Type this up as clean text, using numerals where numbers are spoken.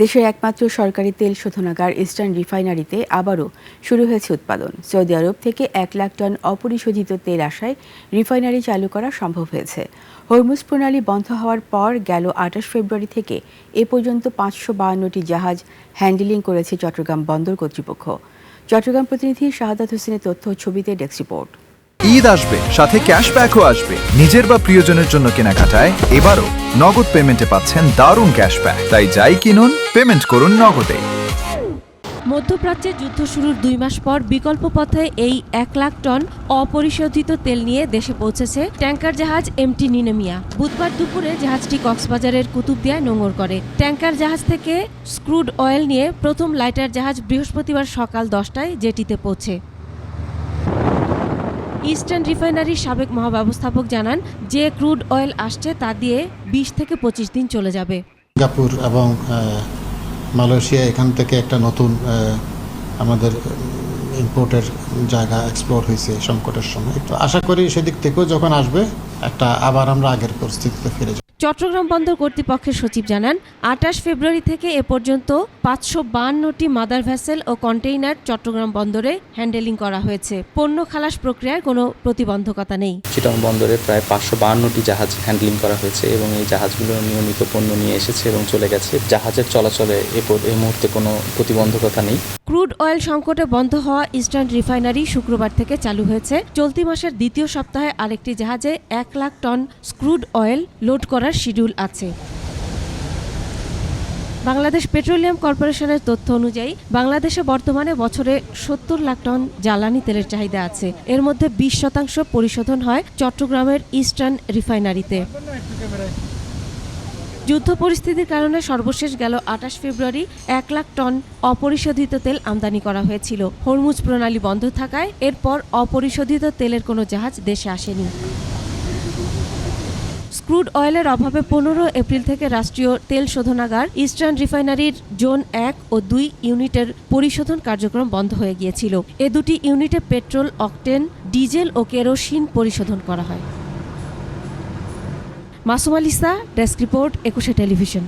দেশের একমাত্র সরকারি তেল শোধনাগার ইস্টার্ন রিফাইনারিতে আবারও শুরু হয়েছে উৎপাদন। সৌদি আরব থেকে 1 লাখ টন অপরিশোধিত তেল আসায় রিফাইনারি চালু করা সম্ভব হয়েছে। হরমুজ প্রণালী বন্ধ হওয়ার পর গেল 28 ফেব্রুয়ারি থেকে এ পর্যন্ত 552টি জাহাজ হ্যান্ডেলিং করেছে চট্টগ্রাম বন্দর কর্তৃপক্ষ। চট্টগ্রাম প্রতিনিধি শাহাদাত হোসেনের তথ্য ছবিতে ডেস্ক রিপোর্ট। ঈদ আসবে, সাথে ক্যাশব্যাকও আসবে। নিজের বা প্রিয়জনের জন্য কেনাকাটায় এবারও নগদ পেমেন্টে পাচ্ছেন দারুণ ক্যাশব্যাক। তাই যাই কিনুন, পেমেন্ট করুন নগদে। মধ্যপ্রাচ্যে যুদ্ধ শুরুর 2 মাস পর বিকল্প পথে এই 1 লাখ টন অপরিশোধিত তেল নিয়ে দেশে পৌঁছেছে ট্যাঙ্কার জাহাজ এমটি নিনেমিয়া। বুধবার দুপুরে জাহাজটি কক্সবাজারের কুতুবদিয়ায় নোঙর করে। ট্যাঙ্কার জাহাজ থেকে স্ক্রুড অয়েল নিয়ে প্রথম লাইটার জাহাজ বৃহস্পতিবার সকাল 10টায় জেটিতে পৌঁছে। ইস্টার্ন রিফাইনারির সাবেক মহাব্যবস্থাপক জানান, যে ক্রুড অয়েল আসছে তা দিয়ে 20 থেকে 25 দিন চলে যাবে। সিঙ্গাপুর এবং মালয়েশিয়া এখান থেকে একটা নতুন আমাদের ইম্পোর্টের জায়গা এক্সপ্লোর হয়েছে সংকটের সময়। তো আশা করি সেদিক থেকেও যখন আসবে আবার আমরা আগের পরিস্থিতিতে ফিরে যাব। চট্টগ্রাম বন্দর কর্তৃপক্ষের সচিব জানান, 28 ফেব্রুয়ারি থেকে এ পর্যন্ত 552টি মাদার ভেসেল ও কন্টেইনার চট্টগ্রাম বন্দরে হ্যান্ডেলিং করা হয়েছে। পণ্য খালাস প্রক্রিয়ায় কোনো প্রতিবন্ধকতা নেই। চিটাগং বন্দরে প্রায় 552টি জাহাজ হ্যান্ডলিং করা হয়েছে এবং এই জাহাজগুলো নিয়মিত পণ্য নিয়ে এসেছে এবং চলে গেছে। জাহাজের চলাচলে এই মুহূর্তে কোনো প্রতিবন্ধকতা নেই। ক্রুড অয়েল সংকটে বন্ধ হওয়া ইস্টার্ন রিফাইনারি শুক্রবার থেকে চালু হয়েছে। চলতি মাসের দ্বিতীয় সপ্তাহে আরেকটি জাহাজে 1 lakh tonne crude oil load করার শিডিউল আছে। বাংলাদেশ পেট্রোলিয়াম কর্পোরেশনের তথ্য অনুযায়ী বাংলাদেশে বর্তমানে বছরে 70 লাখ টন জ্বালানি তেলের চাহিদা আছে। এর মধ্যে 20% পরিশোধন হয় চট্টগ্রামের ইস্টার্ন রিফাইনারিতে। যুদ্ধ পরিস্থিতির কারণে সর্বশেষ গেল 28 ফেব্রুয়ারি 1 লাখ টন অপরিশোধিত তেল আমদানি করা হয়েছিল। হরমুজ প্রণালী বন্ধ থাকায় এরপর অপরিশোধিত তেলের কোনো জাহাজ দেশে আসেনি। ক্রুড অয়েলের অভাবে 15 এপ্রিল থেকে রাষ্ট্রীয় তেল শোধনাগার ইস্টার্ন রিফাইনারির জোন 1 ও 2 ইউনিটের পরিশোধন কার্যক্রম বন্ধ হয়ে গিয়েছিল। এ দুটি ইউনিটে পেট্রোল, অকটেন, ডিজেল ও কেরোসিন পরিশোধন করা হয়। Masum আলিসা, desk report, 21 television.